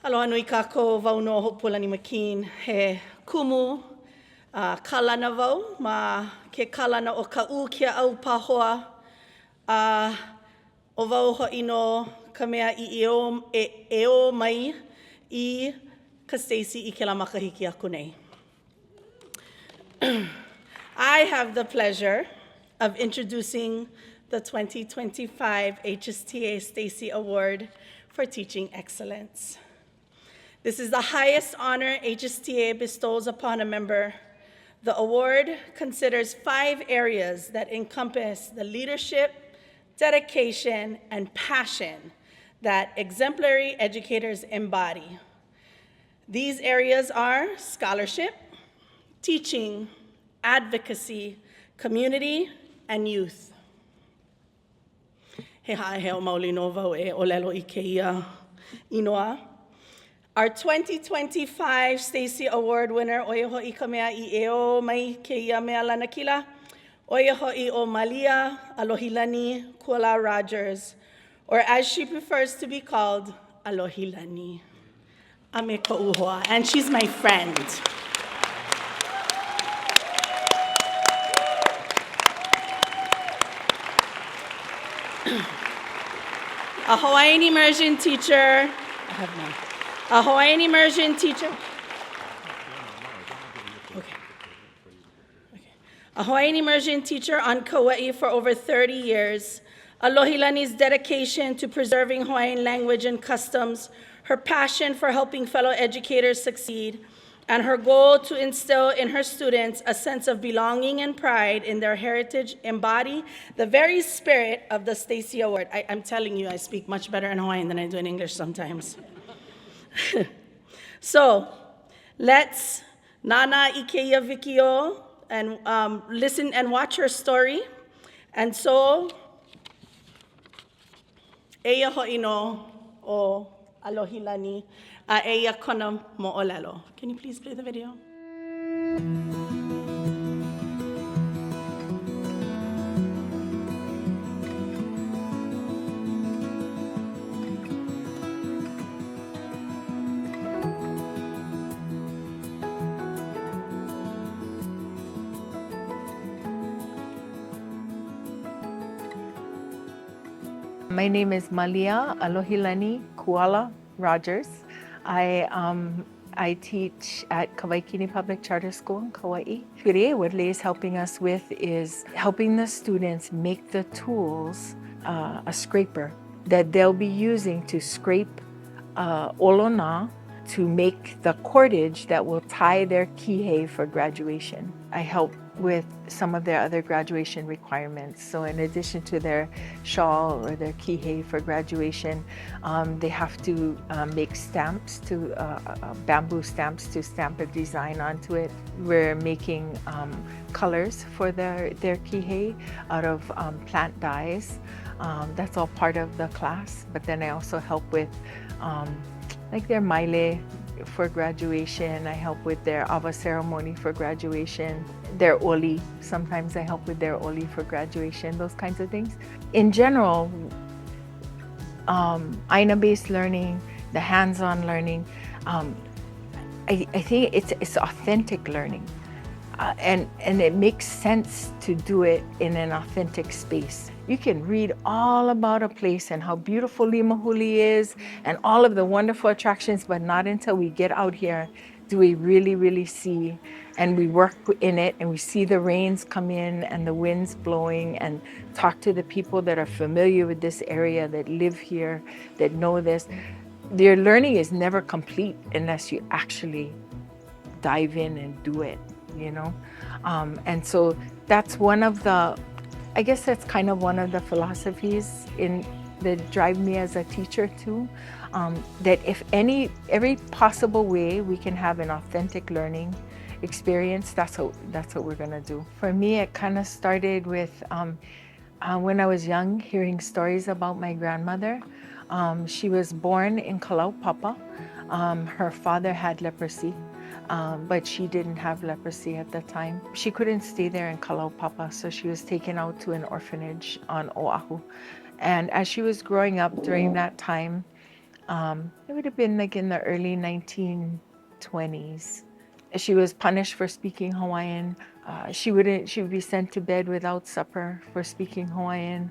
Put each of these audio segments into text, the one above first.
Aloha nui kākou wau no Hopulani Makin he kumu kalana wau ma ke kalana o ka u kia au pahoa o wau ho'i no ka mea I o mai I ka Stacey I ke la makahiki aku nei. I have the pleasure of introducing the 2025 HSTA STACY Award for Teaching Excellence. This is the highest honor HSTA bestows upon a member. The award considers 5 areas that encompass the leadership, dedication, and passion that exemplary educators embody. These areas are scholarship, teaching, advocacy, community, and youth. He hae he o maoli no wau e olelo I ke ia inoa. Our 2025 STACY Award winner, oia ho'i ka mea I o mai ke ia mea lanakila, oia ho'i o Mālia, ʻAlohilani, Kuala Rogers, or as she prefers to be called, ʻAlohilani. Ame ko'uhoa, and she's my friend. A Hawaiian immersion teacher, I have none. A Hawaiian immersion teacher. Okay. A Hawaiian immersion teacher on Kauaʻi for over 30 years. ʻAlohilani's dedication to preserving Hawaiian language and customs, her passion for helping fellow educators succeed, and her goal to instill in her students a sense of belonging and pride in their heritage embody the very spirit of the STACY Award. I'm telling you, I speak much better in Hawaiian than I do in English sometimes. So let's nana ikeia vikio and listen and watch her story. And so, eia ho'i no o ʻAlohilani a eia kona mo'olelo. Can you please play the video? My name is Mālia ʻAlohilani Kuala Rogers. I teach at Kawaikini Public Charter School in Kauaʻi. What Leigh is helping us with is helping the students make the tools, a scraper, that they'll be using to scrape olona to make the cordage that will tie their kihei for graduation. I help with some of their other graduation requirements. So in addition to their shawl or their kihei for graduation, they have to make stamps, bamboo stamps to stamp a design onto it. We're making colors for their kihei out of plant dyes. That's all part of the class. But then I also help with like their maile for graduation. I help with their awa ceremony for graduation. Their oli, sometimes I help with their oli for graduation, those kinds of things. In general, aina-based learning, the hands-on learning, I think it's authentic learning. And it makes sense to do it in an authentic space. You can read all about a place and how beautiful Limahuli is and all of the wonderful attractions, but not until we get out here do we really, really see, and we work in it and we see the rains come in and the winds blowing and talk to the people that are familiar with this area, that live here, that know this. Their learning is never complete unless you actually dive in and do it, you know? And so that's one of the, I guess that's kind of one of the philosophies that drive me as a teacher too, that if every possible way we can have an authentic learning experience, that's what we're gonna do. For me, it kind of started with when I was young, hearing stories about my grandmother. She was born in Kalaupapa. Her father had leprosy. But she didn't have leprosy at the time. She couldn't stay there in Kalaupapa, so she was taken out to an orphanage on Oahu. And as she was growing up during that time, It would have been like in the early 1920s. She was punished for speaking Hawaiian. She would be sent to bed without supper for speaking Hawaiian.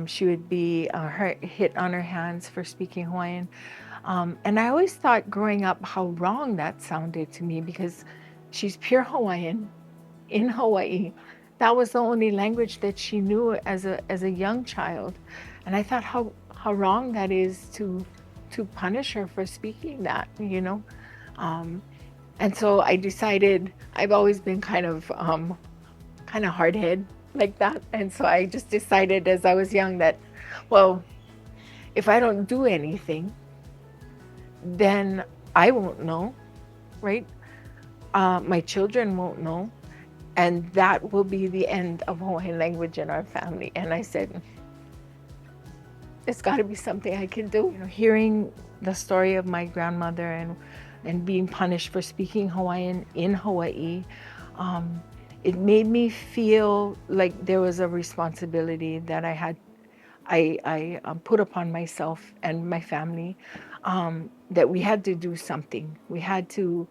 She would be hit on her hands for speaking Hawaiian. And I always thought growing up how wrong that sounded to me, because she's pure Hawaiian in Hawaii. That was the only language that she knew as a young child. And I thought how wrong that is to punish her for speaking that, you know. And so I decided, I've always been kind of hard-headed like that. And so I just decided as I was young that, well, if I don't do anything, then I won't know, right? My children won't know. And that will be the end of Hawaiian language in our family. And I said, there's got to be something I can do. You know, hearing the story of my grandmother and being punished for speaking Hawaiian in Hawaii, it made me feel like there was a responsibility that I put upon myself and my family, that we had to do something. We had to,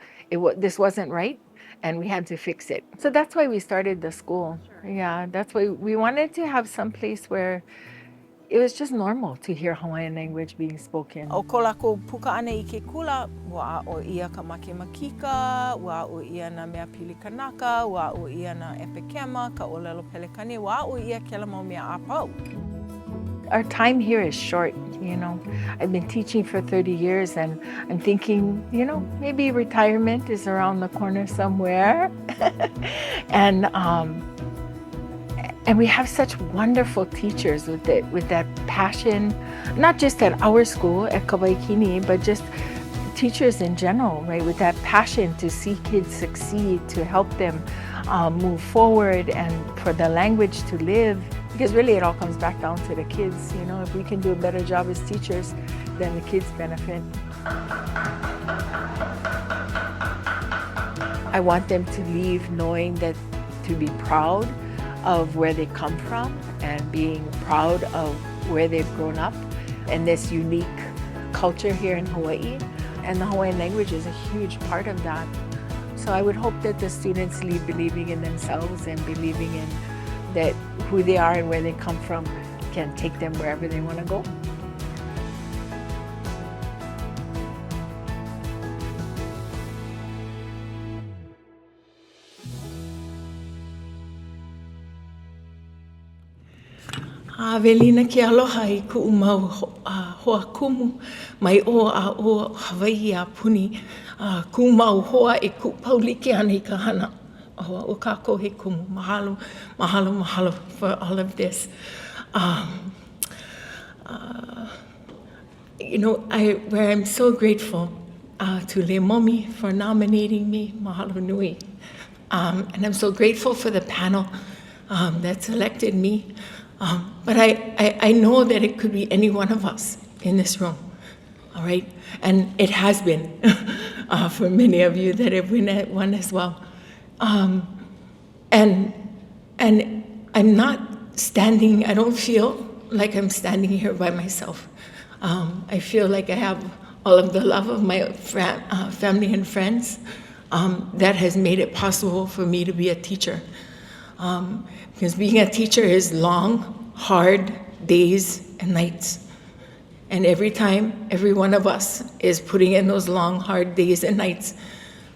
this wasn't right, and we had to fix it. So that's why we started the school. Sure. Yeah, that's why we wanted to have some place where it was just normal to hear Hawaiian language being spoken. O ko lākou puka ana I ke kula, ua o ia ka makemakika, ua o ia na mea pili kanaka, ua o ia na epekema, ka olelo pelekani, ua o ia ke la mau mea apau. Our time here is short, you know. I've been teaching for 30 years and I'm thinking, you know, maybe retirement is around the corner somewhere. And we have such wonderful teachers with that passion, not just at our school, at Kawaikini, but just teachers in general, right? With that passion to see kids succeed, to help them move forward and for the language to live. Because really it all comes back down to the kids, you know. If we can do a better job as teachers, then the kids benefit. I want them to leave knowing that, to be proud of where they come from and being proud of where they've grown up and this unique culture here in Hawaii. And the Hawaiian language is a huge part of that. So I would hope that the students leave believing in themselves and believing in that who they are and where they come from can take them wherever they want to go. Velina ke aloha I ku'u mau hoa kumu mai o a o Hawaiʻi a puni ku'u mau hoa e ku'u paulike ana I ka hana. O kākou he kumu. Mahalo, mahalo, mahalo for all of this. You know, where I'm so grateful to Le Momi for nominating me, mahalo nui. And I'm so grateful for the panel that selected me. But I know that it could be any one of us in this room, all right? And it has been for many of you that have won as well. And I'm not standing, I don't feel like I'm standing here by myself. I feel like I have all of the love of my family and friends that has made it possible for me to be a teacher. Because being a teacher is long, hard days and nights. And every time, every one of us is putting in those long, hard days and nights.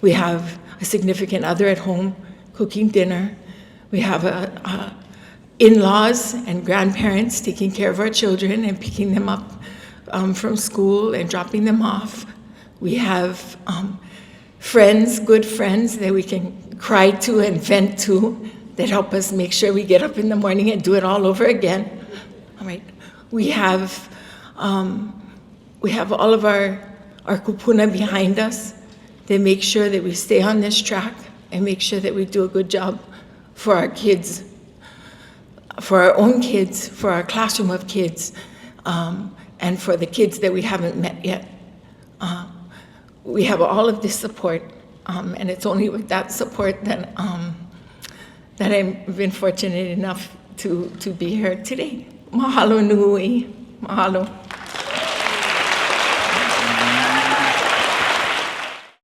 We have a significant other at home cooking dinner. We have in-laws and grandparents taking care of our children and picking them up from school and dropping them off. We have friends, good friends that we can cry to and vent to that help us make sure we get up in the morning and do it all over again. All right. We have all of our kupuna behind us. They make sure that we stay on this track and make sure that we do a good job for our kids, for our own kids, for our classroom of kids, and for the kids that we haven't met yet. We have all of this support, and it's only with that support that I've been fortunate enough to be here today. Mahalo nui. Mahalo.